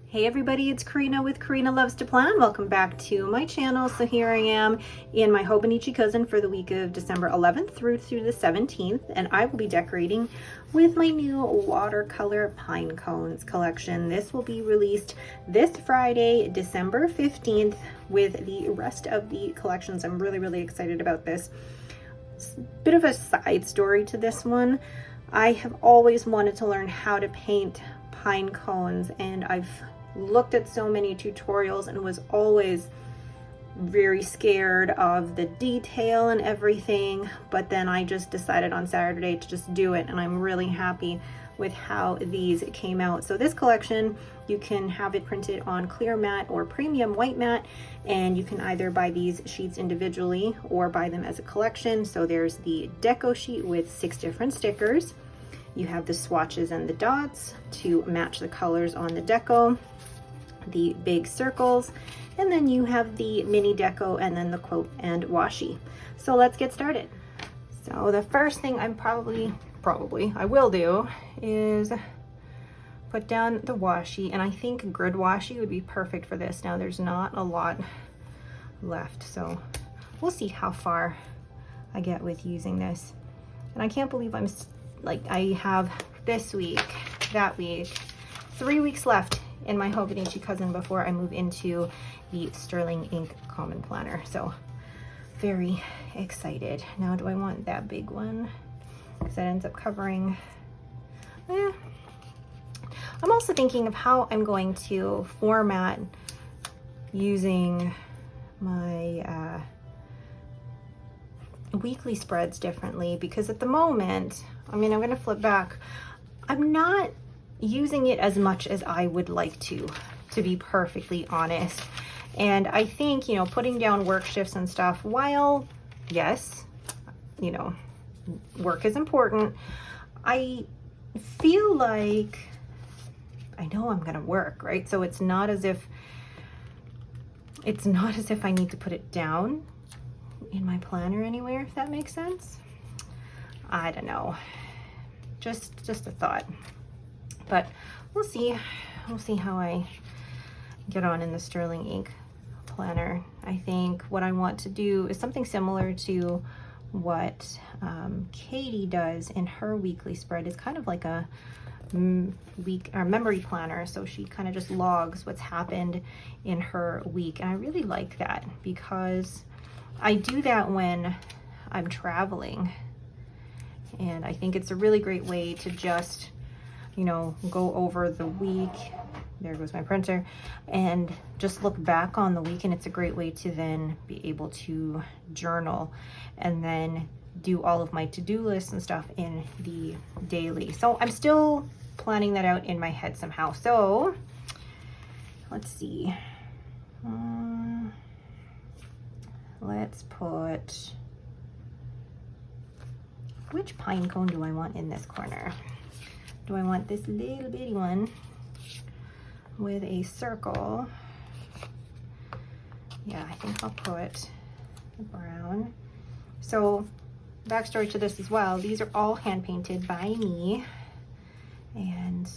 Hey everybody, it's Karina with Karina Loves to Plan. Welcome back to my channel. So here I am in my Hobonichi Cousin for the week of December 11th through the 17th, and I will be decorating with my new Watercolour Pinecones collection. This will be released this Friday, December 15th, with the rest of the collections. I'm really excited about this. Bit of a side story to this one. I have always wanted to learn how to paint pine cones, and I've looked at so many tutorials and was always very scared of the detail and everything, but then I just decided on Saturday to just do it, and I'm really happy with how these came out. So this collection, you can have it printed on clear matte or premium white matte, and you can either buy these sheets individually or buy them as a collection. So there's the deco sheet with 6 different stickers. You have the swatches and the dots to match the colors on the deco, the big circles, and then you have the mini deco and then the quote and washi. So let's get started. So the first thing I'm probably I will do is put down the washi, and I think grid washi would be perfect for this. Now there's not a lot left, so we'll see how far I get with using this. And I can't believe I have this week, that week, 3 weeks left in my Hobonichi Cousin before I move into the Sterling Ink Common Planner. So very excited. Now, do I want that big one? Because that ends up covering, I'm also thinking of how I'm going to format using my weekly spreads differently, because at the moment, I'm going to flip back, I'm not using it as much as I would like to be perfectly honest. And I think, putting down work shifts and stuff, while yes, work is important, I feel like I know I'm gonna work, right? So it's not as if I need to put it down in my planner anywhere, if that makes sense. I don't know, just a thought, but we'll see how I get on in the Sterling Ink planner. I think what I want to do is something similar to what Katie does in her weekly spread. It's kind of like a memory planner, so she kind of just logs what's happened in her week, and I really like that because I do that when I'm traveling, and I think it's a really great way to just go over the week. There goes my printer, and just look back on the week, and it's a great way to then be able to journal and then do all of my to-do lists and stuff in the daily. So I'm still planning that out in my head somehow. So let's see. Let's put, which pine cone do I want in this corner? Do I want this little bitty one with a circle? Yeah, I think I'll put the brown. So backstory to this as well, these are all hand painted by me, and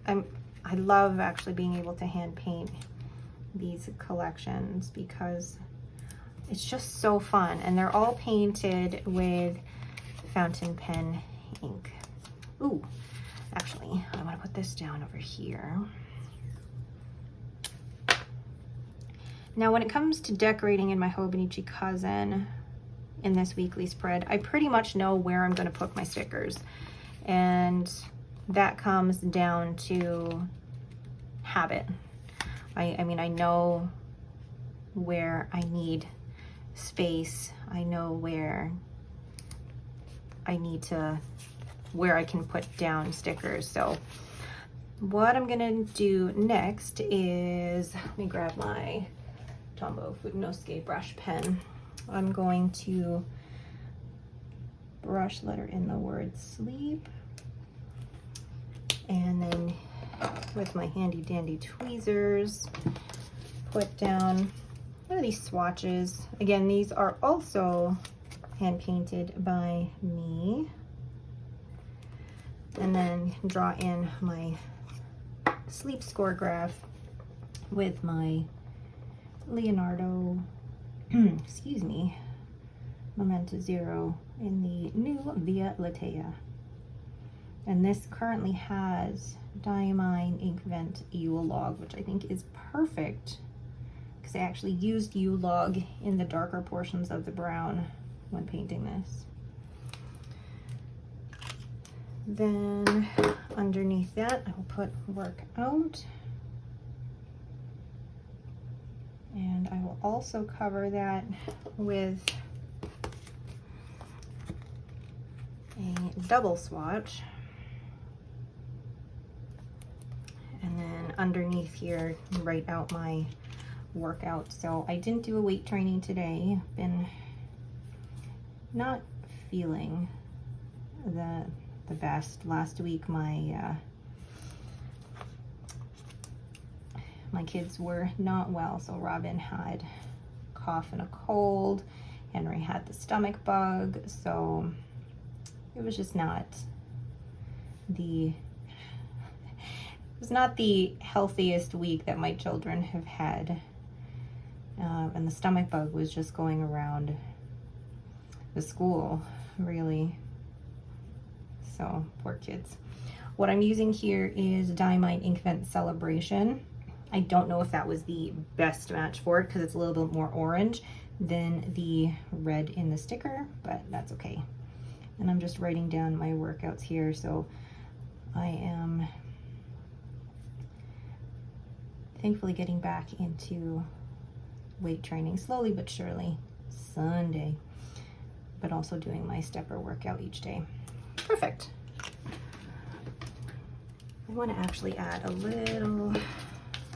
I love actually being able to hand paint these collections because it's just so fun, and they're all painted with fountain pen ink. Ooh, actually, I want to put this down over here. Now, when it comes to decorating in my Hobonichi Cousin in this weekly spread, I pretty much know where I'm going to put my stickers, and that comes down to habit. I mean, I know where I need space. I know where I can put down stickers. So what I'm gonna do next is, let me grab my Tombow Fudenosuke brush pen. I'm going to brush letter in the word sleep, and then with my handy dandy tweezers put down one of these swatches. Again, these are also hand painted by me. and then draw in my sleep score graph with my Leonardo, excuse me, Momenta Zero in the new Via Latea. And this currently has Diamine Ink Vent Yule Log, which I think is perfect because I actually used Yule Log in the darker portions of the brown when painting this. Then underneath that, I will put Work Out. And I will also cover that with a double swatch. And then underneath here, write out my workout. So I didn't do a weight training today. Been not feeling the best. Last week my kids were not well. So Robin had cough and a cold. Henry had the stomach bug. So it was just not the healthiest week that my children have had. And the stomach bug was just going around the school, really. So, poor kids. What I'm using here is Diamine Ink Vent Celebration. I don't know if that was the best match for it because it's a little bit more orange than the red in the sticker, but that's okay. And I'm just writing down my workouts here. So I am thankfully getting back into weight training slowly but surely Sunday, but also doing my stepper workout each day. Perfect. I want to actually add a little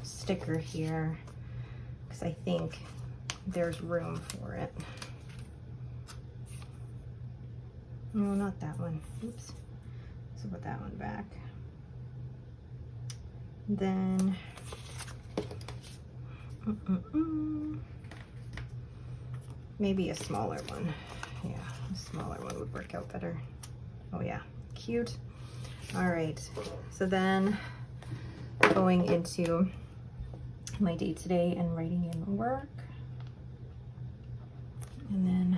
sticker here because I think there's room for it. No, not that one. Oops. So put that one back. Then maybe a smaller one. Yeah, a smaller one would work out better. Oh yeah, cute. All right, so then going into my day today and writing in work, and then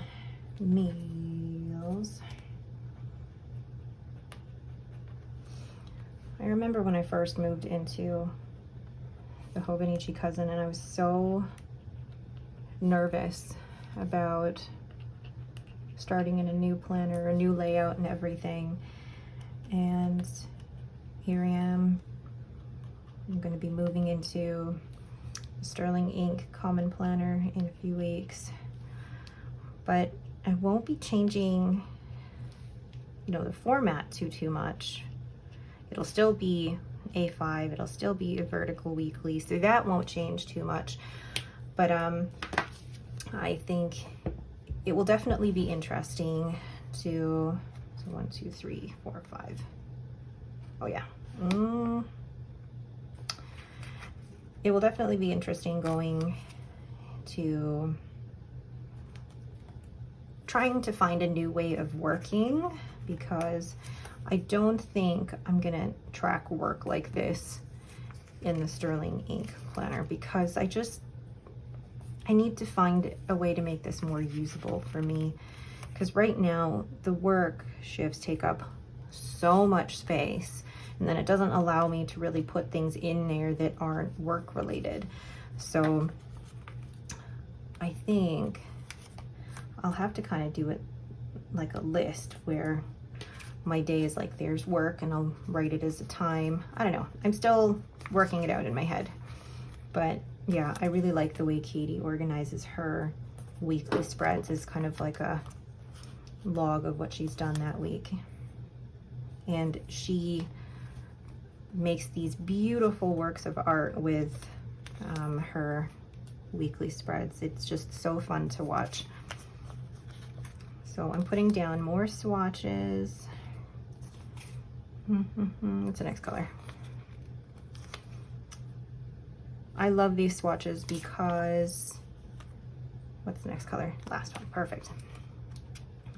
meals. I remember when I first moved into the Hobonichi Cousin and I was so nervous about starting in a new planner, a new layout and everything. And here I am. I'm going to be moving into Sterling Ink Common Planner in a few weeks. But I won't be changing, the format too much. It'll still be A5, it'll still be a vertical weekly, so that won't change too much. But I think it will definitely be interesting to, so 1, 2, 3, 4, 5. Oh yeah. It will definitely be interesting going to trying to find a new way of working, because I don't think I'm gonna track work like this in the Sterling Ink planner, because I need to find a way to make this more usable for me, because right now the work shifts take up so much space, and then it doesn't allow me to really put things in there that aren't work related. So I think I'll have to kind of do it like a list where my day is like, there's work, and I'll write it as a time. I don't know. I'm still working it out in my head. But yeah, I really like the way Katie organizes her weekly spreads as kind of like a log of what she's done that week. And she makes these beautiful works of art with her weekly spreads. It's just so fun to watch. So I'm putting down more swatches. What's the next color? I love these swatches because, what's the next color? Last one, perfect.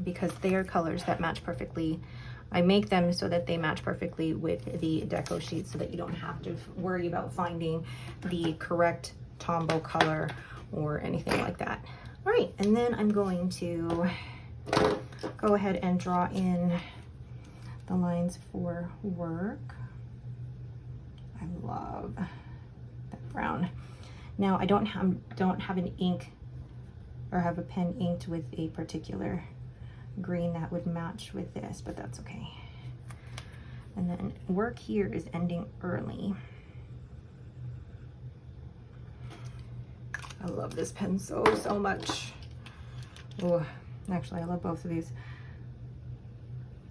Because they are colors that match perfectly I make them so that they match perfectly with the deco sheet so that you don't have to worry about finding the correct Tombow color or anything like that. All right, and then I'm going to go ahead and draw in the lines for work. I love that brown. Now I don't have an ink or have a pen inked with a particular green that would match with this, but that's okay. And then work here is ending early. I love this pen so much. Oh, actually I love both of these.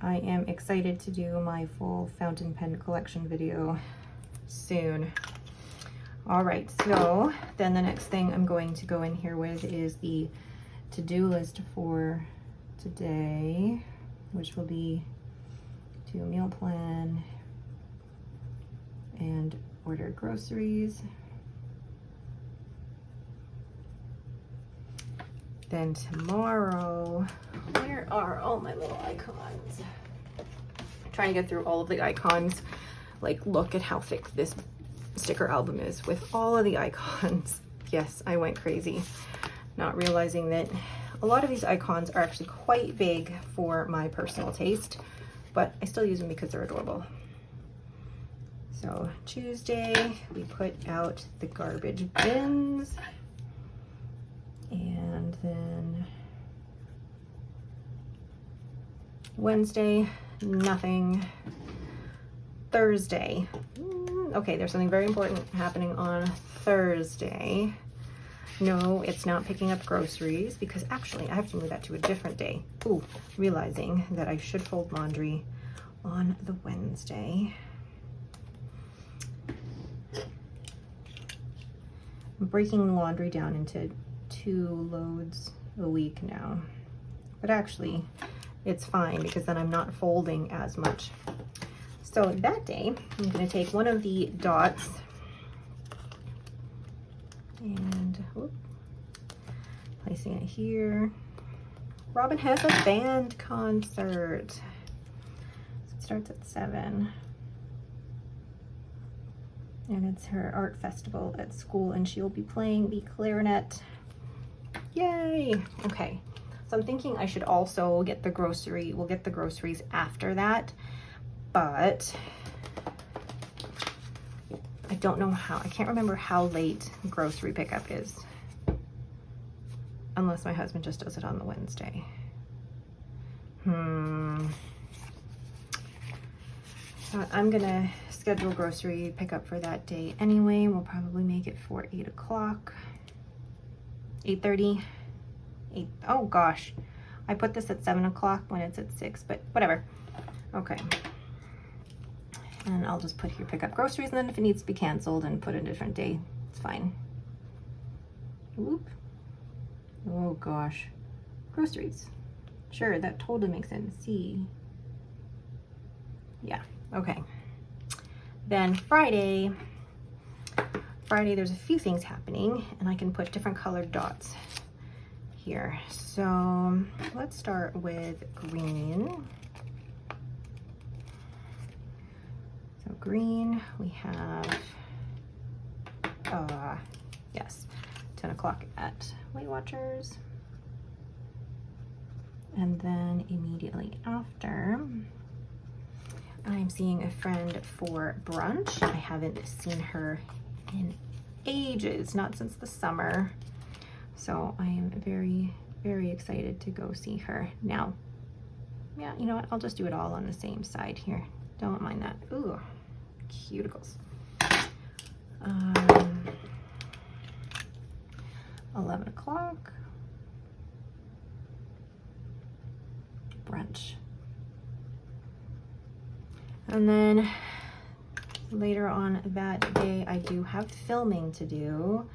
I am excited to do my full fountain pen collection video soon. All right, so then the next thing I'm going to go in here with is the to-do list for today, which will be to meal plan and order groceries. Then tomorrow, where are all my little icons? I'm trying to get through all of the icons. Like, look at how thick this sticker album is with all of the icons. Yes, I went crazy, not realizing that a lot of these icons are actually quite big for my personal taste, but I still use them because they're adorable. So Tuesday, we put out the garbage bins. And then Wednesday, nothing. Thursday, okay, there's something very important happening on Thursday. No, it's not picking up groceries because actually I have to move that to a different day. Ooh, realizing that I should fold laundry on the Wednesday. I'm breaking the laundry down into 2 loads a week now, but actually it's fine because then I'm not folding as much. So that day I'm going to take one of the dots and placing it here. Robin has a band concert. So it starts at 7. And it's her art festival at school and she will be playing the clarinet. Yay! Okay, so I'm thinking I should also get the grocery. We'll get the groceries after that, but I don't know how. I can't remember how late grocery pickup is, unless my husband just does it on the Wednesday. So I'm gonna schedule grocery pickup for that day anyway. We'll probably make it for 8 o'clock. 8:30. Oh gosh, I put this at 7 o'clock when it's at 6, but whatever. Okay. And I'll just put here pick up groceries, and then if it needs to be canceled and put a different day, it's fine. Oop. Oh gosh. Groceries. Sure, that totally makes sense. See. Yeah, okay. Then Friday, there's a few things happening, and I can put different colored dots here. So let's start with green. So green, we have, yes, 10 o'clock at Weight Watchers. And then immediately after, I'm seeing a friend for brunch. I haven't seen her in ages, not since the summer. So I am very, very excited to go see her. Now, yeah, you know what? I'll just do it all on the same side here. Don't mind that. Ooh, cuticles. 11 o'clock. Brunch. And then later on that day, I do have filming to do.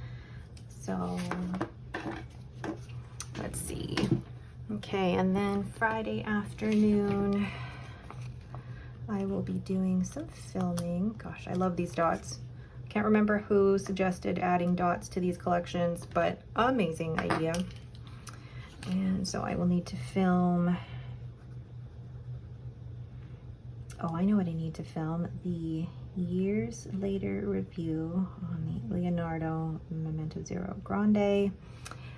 So let's see. Okay, and then Friday afternoon, I will be doing some filming. Gosh, I love these dots. Can't remember who suggested adding dots to these collections, but amazing idea. And so I will need to film oh, I know what I need to film, the years later review on the Leonardo Memento Zero Grande.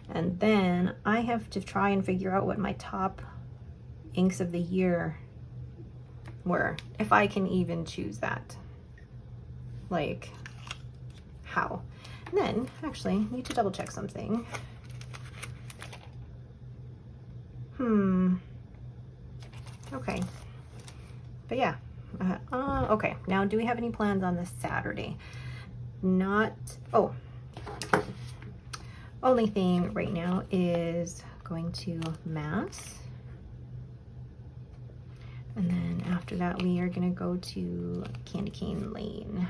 And then I have to try and figure out what my top inks of the year were, if I can even choose that. Like, how? And then, actually, I need to double check something. Okay. But yeah. Okay. Now, do we have any plans on this Saturday? Not. Oh. Only thing right now is going to Mass. And then after that, we are going to go to Candy Cane Lane.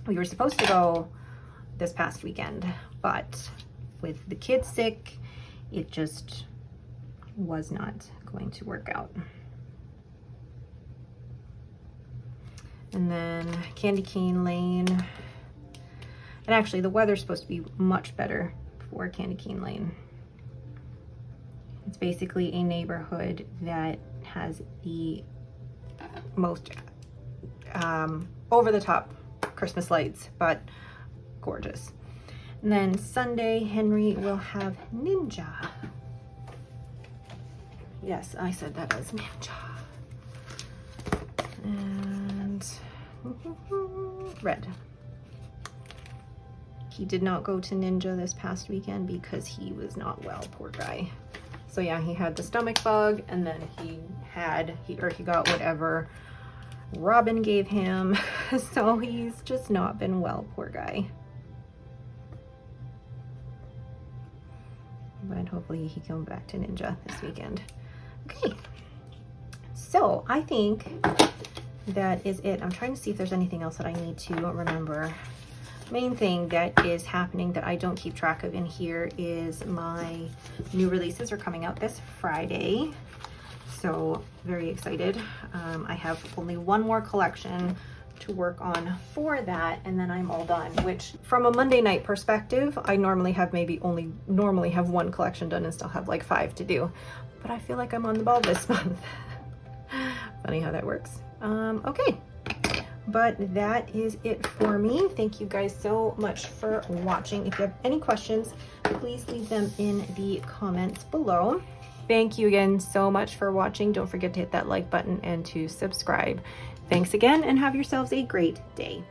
We were supposed to go this past weekend, but with the kids sick, it just was not going to work out. And then Candy Cane Lane. And actually, the weather's supposed to be much better for Candy Cane Lane. It's basically a neighborhood that has the most over-the-top Christmas lights, but gorgeous. And then Sunday, Henry will have Ninja. Yes, I said that as Ninja. And Red. He did not go to Ninja this past weekend because he was not well, poor guy. So yeah, he had the stomach bug, and then he got whatever Robin gave him. So he's just not been well, poor guy. But hopefully he comes back to Ninja this weekend. Okay, so I think that is it. I'm trying to see if there's anything else that I need to remember. Main thing that is happening that I don't keep track of in here is my new releases are coming out this Friday. So very excited. I have only one more collection to work on for that, and then I'm all done, which from a Monday night perspective, I normally have one collection done and still have like 5 to do. But I feel like I'm on the ball this month. Funny how that works. Okay. But that is it for me. Thank you guys so much for watching. If you have any questions, please leave them in the comments below. Thank you again so much for watching. Don't forget to hit that like button and to subscribe. Thanks again, and have yourselves a great day.